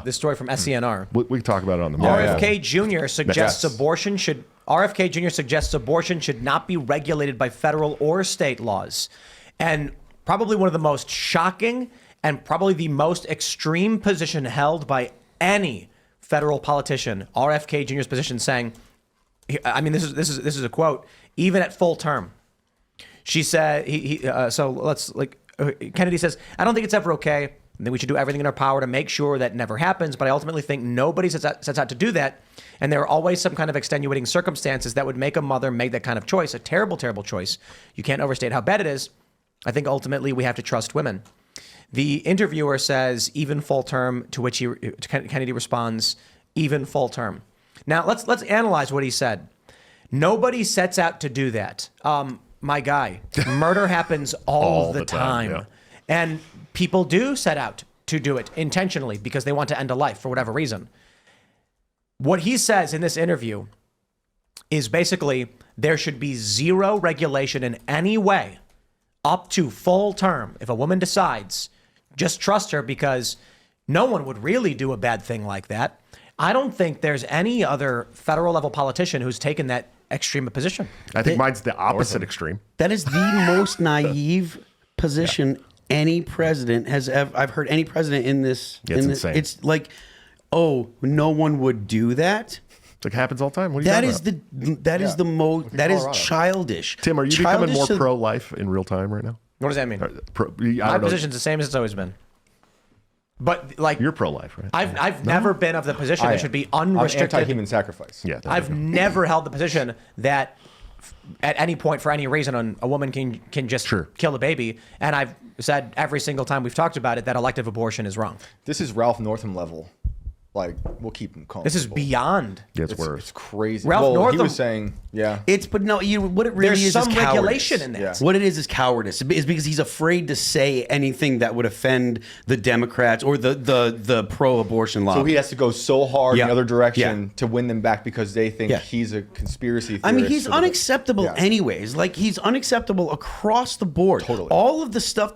this story from SCNR. We can talk about it on the morning. RFK Jr. suggests RFK Jr. suggests abortion should not be regulated by federal or state laws. And probably one of the most shocking and probably the most extreme position held by any federal politician, RFK Jr.'s position, saying, I mean, this is a quote, even at full term. She said, Kennedy says, I don't think it's ever okay. I think we should do everything in our power to make sure that never happens. But I ultimately think nobody sets out to do that. And there are always some kind of extenuating circumstances that would make a mother make that kind of choice. A terrible, terrible choice. You can't overstate how bad it is. I think ultimately we have to trust women. The interviewer says, even full term, to which Kennedy responds, even full term. Now, let's analyze what he said. Nobody sets out to do that. My guy, murder happens all the time. Yeah. And people do set out to do it intentionally because they want to end a life for whatever reason. What he says in this interview is basically there should be zero regulation in any way up to full term. If a woman decides, just trust her because no one would really do a bad thing like that. I don't think there's any other federal level politician who's taken that extreme a position. I think mine's the opposite extreme. That is the most naive position any president has ever. I've heard any president in this. It's insane. It's like, oh, no one would do that. It happens all the time. What are you talking about? That is the most. That is childish. Tim, are you becoming more pro-life in real time right now? What does that mean? My position's the same as it's always been. But like you're pro-life, right? I've never been of the position that should be unrestricted. I'm anti-human sacrifice. Yeah, I've never held the position that at any point for any reason a woman can just kill a baby. And I've said every single time we've talked about it that elective abortion is wrong. This is Ralph Northam level. Like, we'll keep him calm. This is beyond. It's worse. It's crazy. Ralph Northam, he was saying, what it really there's is some is regulation in that. Yeah. What it is cowardice. It's because he's afraid to say anything that would offend the Democrats or the pro-abortion lobby. So he has to go so hard in the other direction to win them back because they think he's a conspiracy theorist. I mean, he's unacceptable anyways. Like, he's unacceptable across the board. Totally. All of the stuff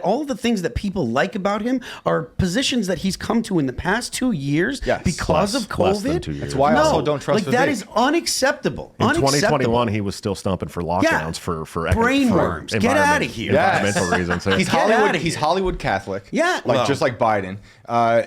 all of the things that people like about him are positions that he's come to in the past 2 years because of COVID. That's why I also don't trust that is unacceptable. In 2021, he was still stumping for lockdowns for brainworms. Get out of here. Environmental reasons. He's Hollywood Catholic. Yeah. Just like Biden.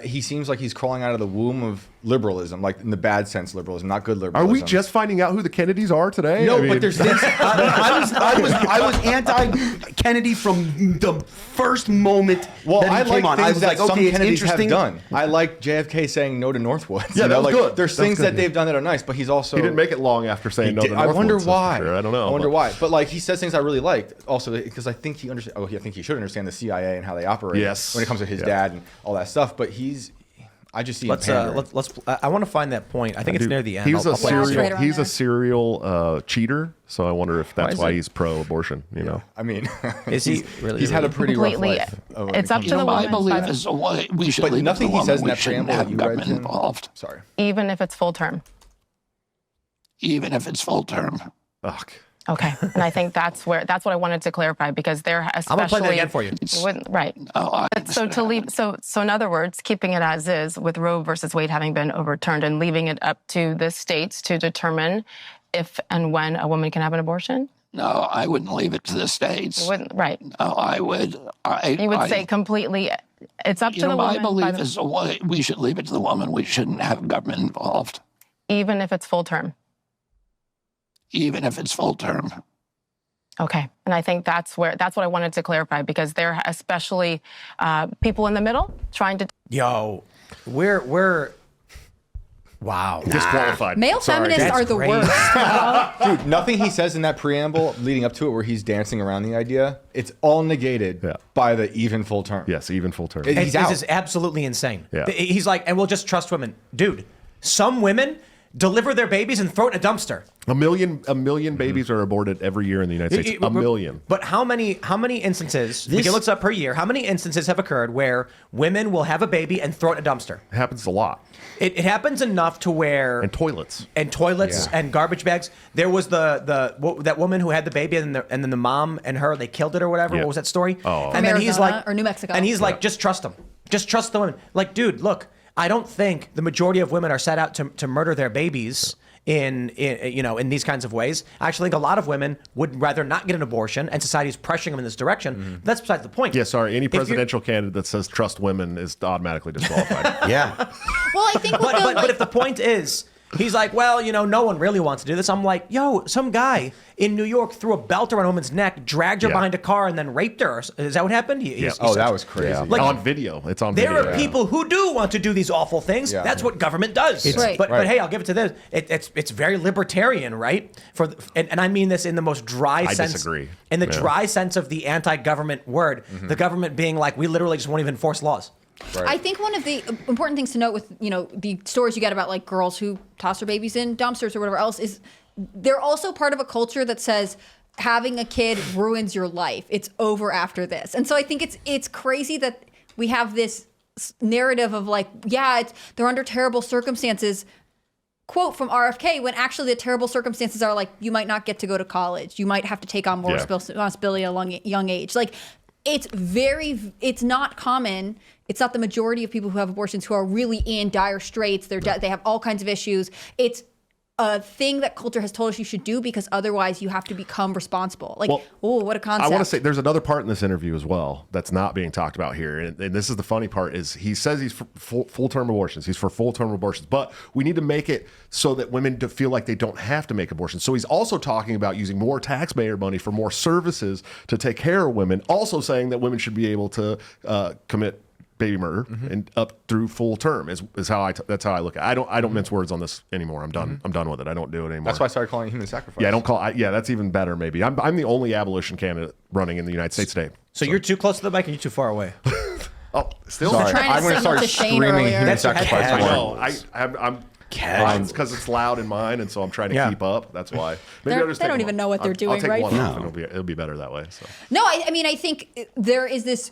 He seems like he's crawling out of the womb of liberalism, like in the bad sense liberalism, not good liberalism. Are we just finding out who the Kennedys are today? No, but there's this. I was anti-Kennedy from the first moment that he came on. I was like, some okay, Kennedys it's interesting. have done. I like JFK saying no to Northwoods. Yeah, that was good. There's things that they've done that are nice, but he's also... He didn't make it long after saying no to Northwoods. I wonder why. Sure. I don't know. I wonder why. But like, he says things I really liked also because I think he understands. I think he should understand the CIA and how they operate when it comes to his dad and all that stuff. But I just see. I want to find that point. I think it's near the end. He's a serial cheater. So I wonder if that's why he's pro-abortion. You know, I mean, is he really? He's had a pretty rough life. It's up to the woman. I believe is a way we should. But nothing he says in that preamble have government involved. Sorry. Even if it's full term. Even if it's full term. Ugh. Okay, and I think that's what I wanted to clarify because there, especially. I'm gonna play that again for you. Right. So in other words, keeping it as is with Roe versus Wade having been overturned and leaving it up to the states to determine if and when a woman can have an abortion. No, I wouldn't leave it to the states. You wouldn't, right? No, I would. You would say completely. It's up to the woman. My belief is we should leave it to the woman. We shouldn't have government involved. Even if it's full term. Even if it's full term. Okay, and I think that's what I wanted to clarify because there are especially people in the middle trying to. Yo, we're wow disqualified. Male feminists are the worst. Dude, nothing he says in that preamble leading up to it, where he's dancing around the idea, it's all negated by the even full term. Yes, even full term. This is absolutely insane. Yeah. He's like, and we'll just trust women, dude. Some women deliver their babies and throw it in a dumpster. A million babies are aborted every year in the United States. A million. But how many instances, we can look this up per year, how many instances have occurred where women will have a baby and throw it in a dumpster? It happens a lot. It happens enough to where... And toilets. And garbage bags. There was that woman who had the baby and then the mom and her, they killed it or whatever. What was that story? And then he's like... Or New Mexico. And he's like, just trust them. Just trust the women. Like, dude, look... I don't think the majority of women are set out to murder their babies in these kinds of ways. I actually think a lot of women would rather not get an abortion, and society is pressuring them in this direction. But that's besides the point. Yeah, sorry. Any presidential candidate that says trust women is automatically disqualified. Yeah. Well, I think But if the point is, he's like, well, no one really wants to do this. I'm like, yo, some guy in New York threw a belt around a woman's neck, dragged her behind a car, and then raped her. Is that what happened? That was crazy. Yeah. Like, on video. It's on there video. are people who do want to do these awful things. Yeah. That's what government does. Right. But hey, I'll give it to this. It's very libertarian, right? And I mean this in the most dry sense. I disagree. In the dry sense of the anti-government word, the government being like, we literally just won't even enforce laws. Right. I think one of the important things to note with the stories you get about like girls who toss their babies in dumpsters or whatever else is they're also part of a culture that says having a kid ruins your life. It's over after this. And so I think it's crazy that we have this narrative of like, they're under terrible circumstances. Quote from RFK, when actually the terrible circumstances are like, you might not get to go to college. You might have to take on more responsibility at a young age. Like, it's not common. It's not the majority of people who have abortions who are really in dire straits. They have all kinds of issues. It's a thing that culture has told us you should do because otherwise you have to become responsible. Like, what a concept. I want to say there's another part in this interview as well that's not being talked about here. And this is the funny part is he says he's for full-term abortions. He's for full-term abortions. But we need to make it so that women feel like they don't have to make abortions. So he's also talking about using more taxpayer money for more services to take care of women. Also saying that women should be able to commit baby murder and up through full term is how that's how I look at it. I don't mince words on this anymore. I'm done. I'm done with it. I don't do it anymore. That's why I started calling it human sacrifice. Yeah, I don't call. That's even better. Maybe I'm the only abolition candidate running in the United States today. So you're too close to the mic and you're too far away. Still Sorry. Trying to I'm going to signal start to Shane screaming earlier. human sacrifice. I tomorrow. know. I'm because it's loud in mine, and so I'm trying to keep up. That's why. Maybe I'll just They take don't even know what they're doing, I'll take right? one off, and it'll be better that way. So. No, I mean, I think there is this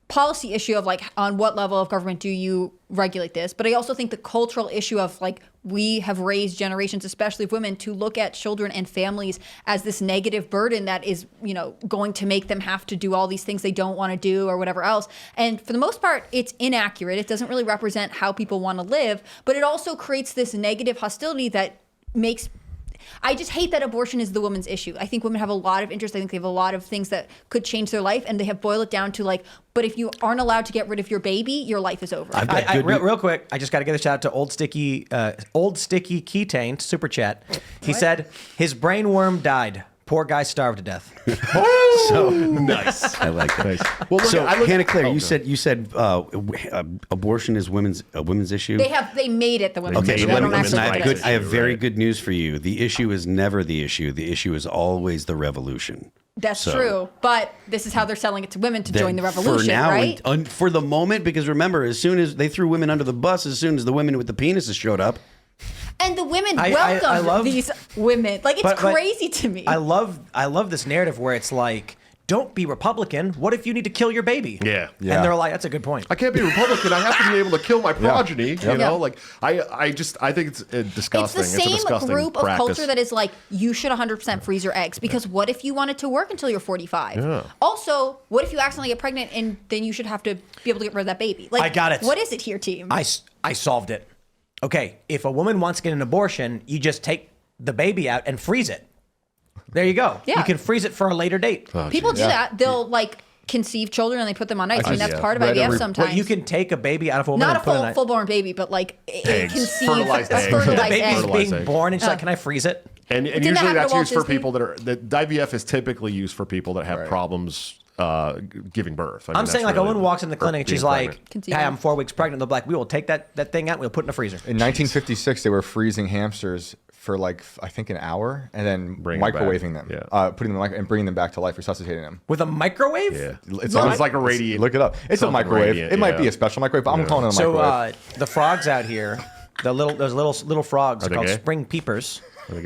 policy issue of like on what level of government do you regulate this, but I also think the cultural issue of like we have raised generations, especially of women, to look at children and families as this negative burden that is going to make them have to do all these things they don't want to do or whatever else. And for the most part, it's inaccurate. It doesn't really represent how people want to live, but it also creates this negative hostility that makes I just hate that abortion is the woman's issue. I think women have a lot of interest. I think they have a lot of things that could change their life, and they have boiled it down to like, but if you aren't allowed to get rid of your baby, your life is over. Real quick, I just got to give a shout out to Old Sticky Keytained super chat. He said his brain worm died. Poor guy starved to death. So nice. I like that. Nice. Well, so Hannah Claire, you said abortion is a women's issue. They made it the women's issue. I have very good news for you. The issue is never the issue. The issue is always the revolution. That's true, but this is how they're selling it to women to join the revolution, for now, right? For the moment, because remember, as soon as they threw women under the bus, as soon as the women with the penises showed up. And the women welcome these women. Like, it's crazy to me. I love this narrative where it's like, don't be Republican. What if you need to kill your baby? Yeah. And they're like, that's a good point. I can't be Republican. I have to be able to kill my progeny. You know, like I think it's disgusting. It's the same group of culture that is like, you should 100% freeze your eggs because what if you wanted to work until you're 45? Yeah. Also, what if you accidentally get pregnant and then you should have to be able to get rid of that baby? Like, I got it. What is it here, team? I solved it. Okay, if a woman wants to get an abortion, you just take the baby out and freeze it. There you go. Yeah. You can freeze it for a later date. People do that. They'll like conceive children and they put them on ice. I mean, that's part of IVF sometimes. Well, you can take a baby out of a woman Not and put a full-born baby, but like a conceived fertilized egg. The baby's being born and she's like, can I freeze it? And usually that's used for people the IVF is typically used for people that have problems giving birth. I'm saying like a woman walks in the clinic and she's like, hey, I'm 4 weeks pregnant. They're like, we will take that thing out and we'll put it in a freezer. In 1956, they were freezing hamsters for like, I think an hour and then microwaving them, putting them and bringing them back to life, resuscitating them. With a microwave? Yeah. It's like a radiant. Look it up. It's a microwave. It might be a special microwave, but I'm calling it a microwave. So the frogs out here, those little frogs are called spring peepers.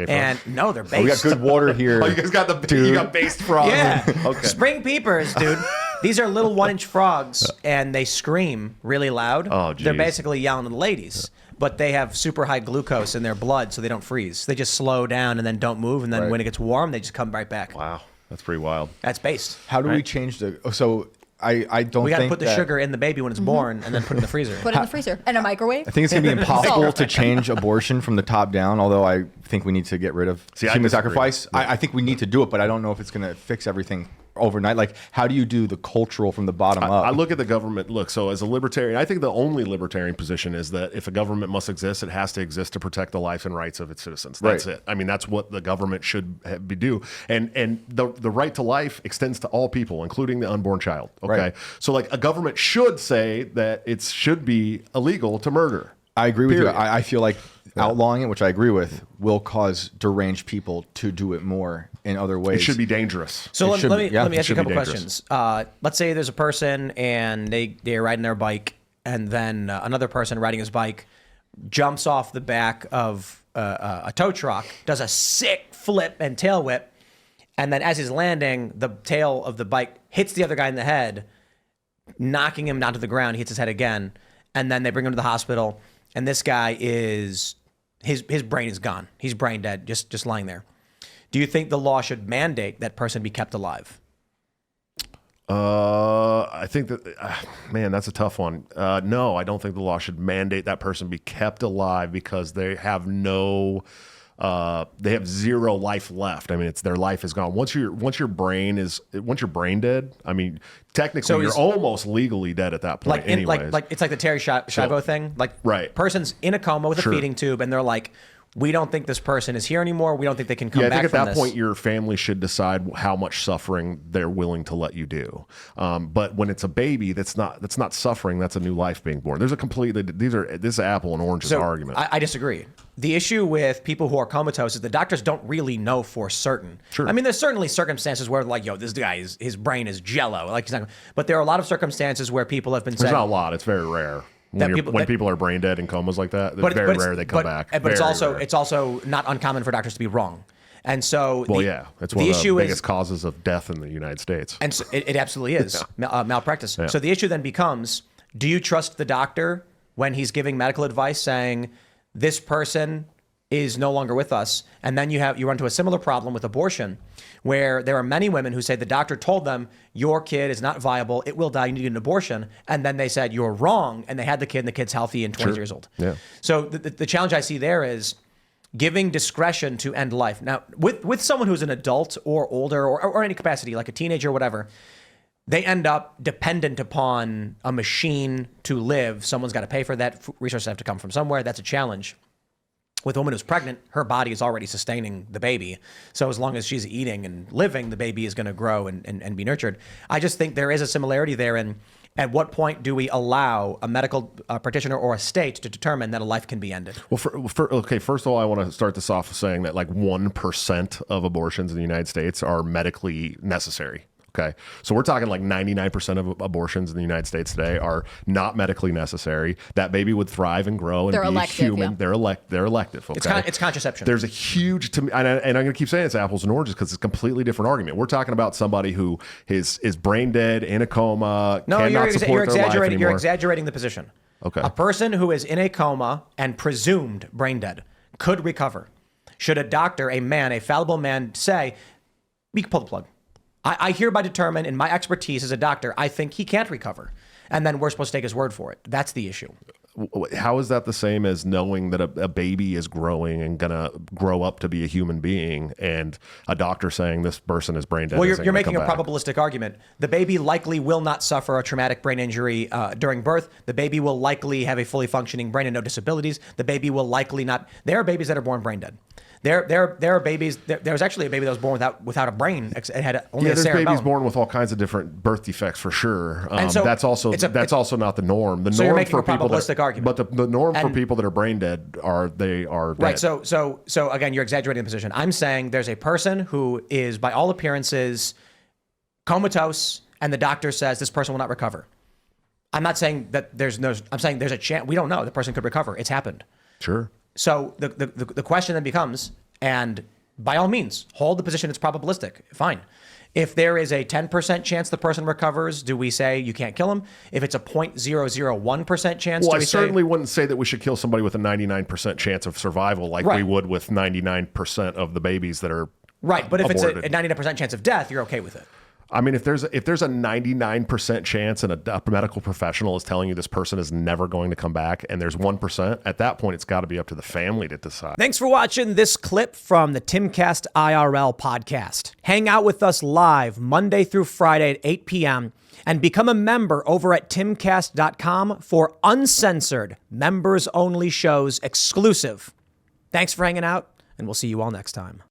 And no, they're based. We got good water here. You guys got you got based frogs. Yeah. Okay. Spring peepers, dude. These are little 1-inch frogs, and they scream really loud. Oh, geez. They're basically yelling at the ladies, but they have super high glucose in their blood, so they don't freeze. They just slow down and then don't move, and then when it gets warm, they just come right back. Wow, that's pretty wild. That's based. How do we change so I don't. We got to think put the sugar in the baby when it's born, and then put it in the freezer. Put it in the freezer and a microwave. I think it's going to be impossible to change abortion from the top down. Although I think we need to get rid of human sacrifice. I think we need to do it, but I don't know if it's going to fix everything overnight. Like, how do you do the cultural from the bottom up? I look at the government. Look, so as a libertarian, I think the only libertarian position is that if a government must exist, it has to exist to protect the life and rights of its citizens. That's it. I mean, that's what the government should do. And the right to life extends to all people, including the unborn child. Okay, right. So like a government should say that it should be illegal to murder. I agree with you. I feel like outlawing it, which I agree with, will cause deranged people to do it more in other ways. It should be dangerous. So let me ask you a couple questions. Let's say there's a person and they're riding their bike, and then another person riding his bike jumps off the back of a tow truck, does a sick flip and tail whip, and then as he's landing, the tail of the bike hits the other guy in the head, knocking him down to the ground. He hits his head again, and then they bring him to the hospital, and this guy is... His brain is gone. He's brain dead, just lying there. Do you think the law should mandate that person be kept alive? I think that, man, that's a tough one. No, I don't think the law should mandate that person be kept alive because they have zero life left. I mean, their life is gone. Once you're brain dead, I mean, technically you're almost legally dead at that point. Like it's like the Terry Schiavo thing. Like, person's in a coma with a feeding tube, and they're like, we don't think this person is here anymore. We don't think they can come back from this. I think at that point, your family should decide how much suffering they're willing to let you do. But when it's a baby, that's not suffering. That's a new life being born. There's this is apple and oranges argument. I disagree. The issue with people who are comatose is the doctors don't really know for certain. Sure. I mean, there's certainly circumstances where, like, this guy his brain is jello. Like, but there are a lot of circumstances where people have been There's not a lot. It's very rare. When people are brain dead in comas like that, it's very rare they come back. But it's also not uncommon for doctors to be wrong. And so, that's one of the biggest causes of death in the United States. And so it absolutely is malpractice. Yeah. So the issue then becomes: do you trust the doctor when he's giving medical advice saying this person is no longer with us? And then you run into a similar problem with abortion, where there are many women who say the doctor told them your kid is not viable, it will die, you need an abortion, and then they said you're wrong, and they had the kid, and the kid's healthy and 20 years old. Yeah. So the challenge I see there is giving discretion to end life. Now, with someone who's an adult or older or any capacity, like a teenager or whatever, they end up dependent upon a machine to live. Someone's got to pay for that. Resources have to come from somewhere. That's a challenge. With a woman who's pregnant, her body is already sustaining the baby. So as long as she's eating and living, the baby is going to grow and be nurtured. I just think there is a similarity there in at what point do we allow a medical practitioner or a state to determine that a life can be ended? Well, first of all, I want to start this off saying that like 1% of abortions in the United States are medically necessary. Okay. So we're talking like 99% of abortions in the United States today are not medically necessary. That baby would thrive and grow and be elective, human. Yeah. They're elective. Okay. It's contraception. There's a huge, and I'm going to keep saying it's apples and oranges because it's a completely different argument. We're talking about somebody who is brain dead, in a coma, cannot support their life anymore. You're exaggerating the position. Okay. A person who is in a coma and presumed brain dead could recover. Should a doctor, a fallible man, say, we can pull the plug? I hereby determine, in my expertise as a doctor, I think he can't recover. And then we're supposed to take his word for it. That's the issue. How is that the same as knowing that a baby is growing and going to grow up to be a human being and a doctor saying this person is brain dead? Well, you're making a probabilistic argument. The baby likely will not suffer a traumatic brain injury during birth. The baby will likely have a fully functioning brain and no disabilities. The baby will likely not. There are babies that are born brain dead. There are babies. There was actually a baby that was born without a brain. It had only a cerebellum. There's babies born with all kinds of different birth defects for sure. And so that's also not the norm. The norm you're making for a probabilistic argument. But the norm for people that are brain dead are dead. Right. So again, you're exaggerating the position. I'm saying there's a person who is, by all appearances, comatose, and the doctor says this person will not recover. I'm not saying that I'm saying there's a chance. We don't know. The person could recover. It's happened. Sure. So the question then becomes, and by all means, hold the position it's probabilistic. Fine. If there is a 10% chance the person recovers, do we say you can't kill him? If it's a 0.001% chance, well, I certainly wouldn't say that we should kill somebody with a 99% chance of survival like we would with 99% of the babies that are right. But if aborted. It's a 99% chance of death, you're okay with it. I mean, if there's a 99% chance and a medical professional is telling you this person is never going to come back, and there's 1%, at that point, it's got to be up to the family to decide. Thanks for watching this clip from the Timcast IRL podcast. Hang out with us live Monday through Friday at 8 p.m. and become a member over at timcast.com for uncensored, members-only shows exclusive. Thanks for hanging out, and we'll see you all next time.